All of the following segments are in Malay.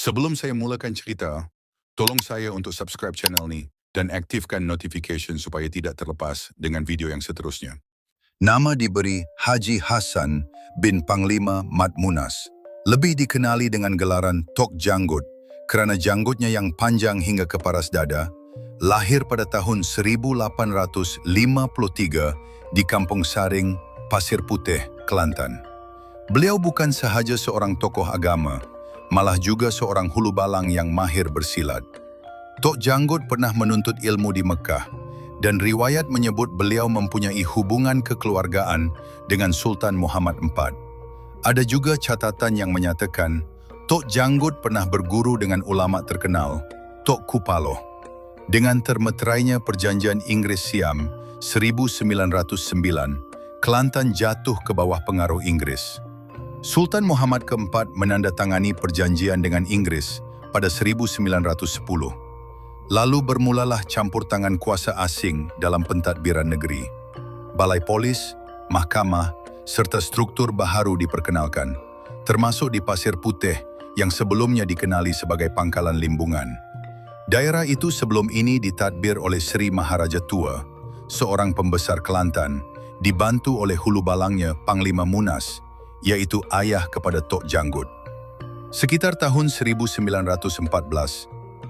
Sebelum saya mulakan cerita, tolong saya untuk subscribe channel ni dan aktifkan notification supaya tidak terlepas dengan video yang seterusnya. Nama diberi Haji Hasan bin Panglima Mat Munas. Lebih dikenali dengan gelaran Tok Janggut kerana janggutnya yang panjang hingga ke paras dada. Lahir pada tahun 1853 di Kampung Saring, Pasir Putih, Kelantan. Beliau bukan sahaja seorang tokoh agama, malah juga seorang hulu balang yang mahir bersilat. Tok Janggut pernah menuntut ilmu di Mekah, dan riwayat menyebut beliau mempunyai hubungan kekeluargaan dengan Sultan Muhammad IV. Ada juga catatan yang menyatakan Tok Janggut pernah berguru dengan ulama terkenal, Tok Kupaloh. Dengan termeterainya perjanjian Inggris-Siam 1909, Kelantan jatuh ke bawah pengaruh Inggris. Sultan Muhammad keempat menandatangani perjanjian dengan Inggris pada 1910. Lalu bermulalah campur tangan kuasa asing dalam pentadbiran negeri. Balai polis, mahkamah, serta struktur baharu diperkenalkan, termasuk di Pasir Putih yang sebelumnya dikenali sebagai Pangkalan Limbungan. Daerah itu sebelum ini ditadbir oleh Sri Maharaja Tua, seorang pembesar Kelantan, dibantu oleh hulu balangnya Panglima Munas, yaitu ayah kepada Tok Janggut. Sekitar tahun 1914,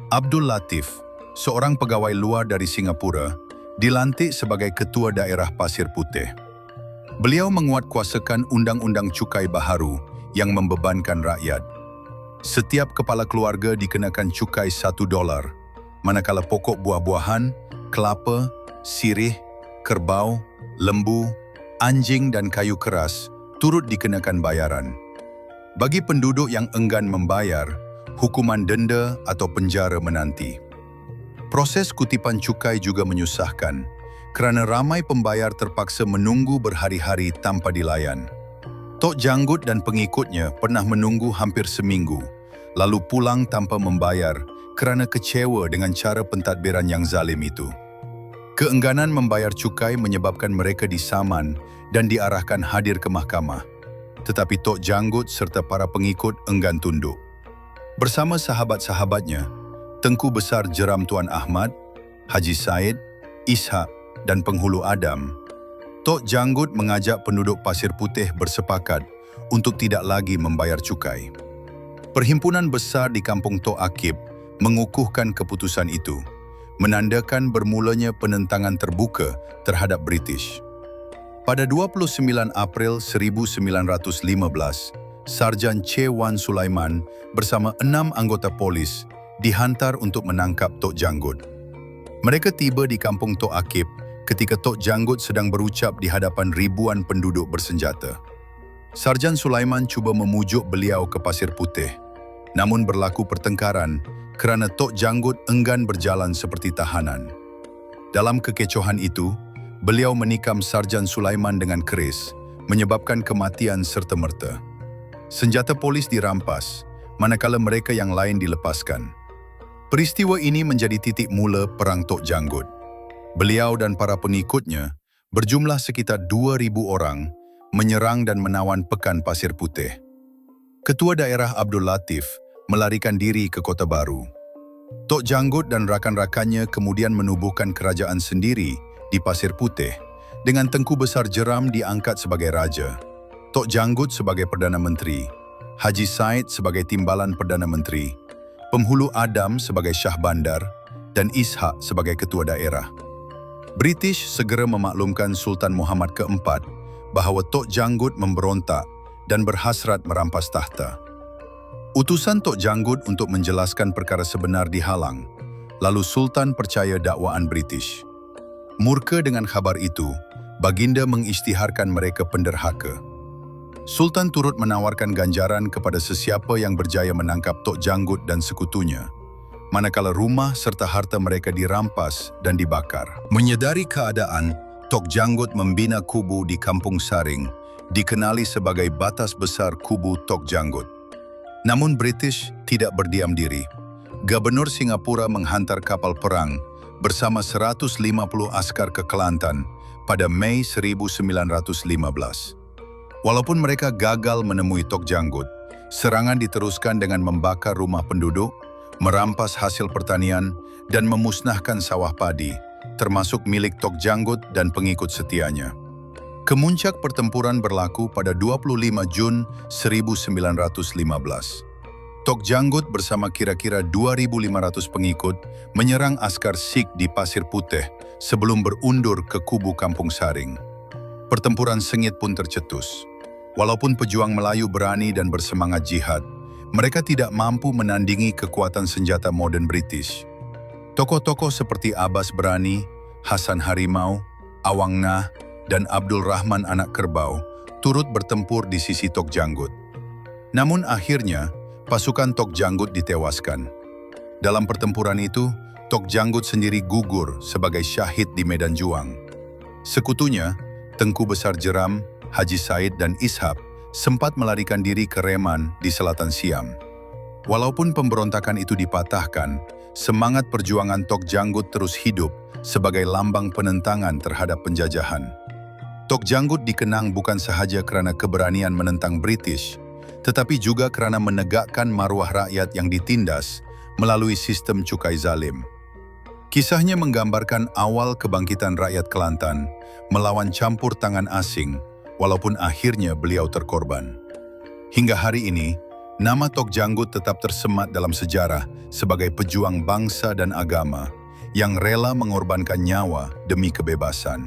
Abdul Latif, seorang pegawai luar dari Singapura, dilantik sebagai Ketua Daerah Pasir Putih. Beliau menguatkuasakan undang-undang cukai baharu yang membebankan rakyat. Setiap kepala keluarga dikenakan cukai $1, manakala pokok buah-buahan, kelapa, sirih, kerbau, lembu, anjing dan kayu keras turut dikenakan bayaran. Bagi penduduk yang enggan membayar, hukuman denda atau penjara menanti. Proses kutipan cukai juga menyusahkan, kerana ramai pembayar terpaksa menunggu berhari-hari tanpa dilayan. Tok Janggut dan pengikutnya pernah menunggu hampir seminggu, lalu pulang tanpa membayar kerana kecewa dengan cara pentadbiran yang zalim itu. Keengganan membayar cukai menyebabkan mereka disaman dan diarahkan hadir ke mahkamah. Tetapi Tok Janggut serta para pengikut enggan tunduk. Bersama sahabat-sahabatnya, Tengku Besar Jeram Tuan Ahmad, Haji Said, Ishak dan Penghulu Adam, Tok Janggut mengajak penduduk Pasir Putih bersepakat untuk tidak lagi membayar cukai. Perhimpunan besar di Kampung Tok Akib mengukuhkan keputusan itu, menandakan bermulanya penentangan terbuka terhadap British. Pada 29 April 1915, Sarjan C. Wan Sulaiman bersama 6 anggota polis dihantar untuk menangkap Tok Janggut. Mereka tiba di Kampung Tok Akib ketika Tok Janggut sedang berucap di hadapan ribuan penduduk bersenjata. Sarjan Sulaiman cuba memujuk beliau ke Pasir Putih, namun berlaku pertengkaran kerana Tok Janggut enggan berjalan seperti tahanan. Dalam kekecohan itu, beliau menikam Sarjan Sulaiman dengan keris, menyebabkan kematian serta-merta. Senjata polis dirampas, manakala mereka yang lain dilepaskan. Peristiwa ini menjadi titik mula Perang Tok Janggut. Beliau dan para pengikutnya, berjumlah sekitar 2,000 orang, menyerang dan menawan Pekan Pasir Putih. Ketua Daerah Abdul Latif melarikan diri ke Kota Baru. Tok Janggut dan rakan-rakannya kemudian menubuhkan kerajaan sendiri di Pasir Putih, dengan Tengku Besar Jeram diangkat sebagai raja, Tok Janggut sebagai Perdana Menteri, Haji Said sebagai Timbalan Perdana Menteri, Penghulu Adam sebagai Syah Bandar, dan Ishak sebagai Ketua Daerah. British segera memaklumkan Sultan Muhammad keempat bahawa Tok Janggut memberontak dan berhasrat merampas tahta. Utusan Tok Janggut untuk menjelaskan perkara sebenar dihalang, lalu Sultan percaya dakwaan British. Murka dengan khabar itu, Baginda mengisytiharkan mereka penderhaka. Sultan turut menawarkan ganjaran kepada sesiapa yang berjaya menangkap Tok Janggut dan sekutunya, manakala rumah serta harta mereka dirampas dan dibakar. Menyedari keadaan, Tok Janggut membina kubu di Kampung Saring, dikenali sebagai batas besar kubu Tok Janggut. Namun British tidak berdiam diri. Gubernur Singapura menghantar kapal perang bersama 150 askar ke Kelantan pada Mei 1915. Walaupun mereka gagal menemui Tok Janggut, Serangan diteruskan dengan membakar rumah penduduk, merampas hasil pertanian, dan memusnahkan sawah padi, termasuk milik Tok Janggut dan pengikut setianya. Kemuncak pertempuran berlaku pada 25 Jun 1915. Tok Janggut bersama kira-kira 2.500 pengikut menyerang askar Sikh di Pasir Putih sebelum berundur ke kubu Kampung Saring. Pertempuran sengit pun tercetus. Walaupun pejuang Melayu berani dan bersemangat jihad, mereka tidak mampu menandingi kekuatan senjata moden British. Tokoh-tokoh seperti Abbas Berani, Hasan Harimau, Awang Nah, dan Abdul Rahman Anak Kerbau turut bertempur di sisi Tok Janggut. Namun akhirnya, pasukan Tok Janggut ditewaskan. Dalam pertempuran itu, Tok Janggut sendiri gugur sebagai syahid di medan juang. Sekutunya, Tengku Besar Jeram, Haji Said dan Ishak sempat melarikan diri ke Reman di selatan Siam. Walaupun pemberontakan itu dipatahkan, semangat perjuangan Tok Janggut terus hidup sebagai lambang penentangan terhadap penjajahan. Tok Janggut dikenang bukan sahaja kerana keberanian menentang British, tetapi juga kerana menegakkan maruah rakyat yang ditindas melalui sistem cukai zalim. Kisahnya menggambarkan awal kebangkitan rakyat Kelantan melawan campur tangan asing, walaupun akhirnya beliau terkorban. Hingga hari ini, nama Tok Janggut tetap tersemat dalam sejarah sebagai pejuang bangsa dan agama yang rela mengorbankan nyawa demi kebebasan.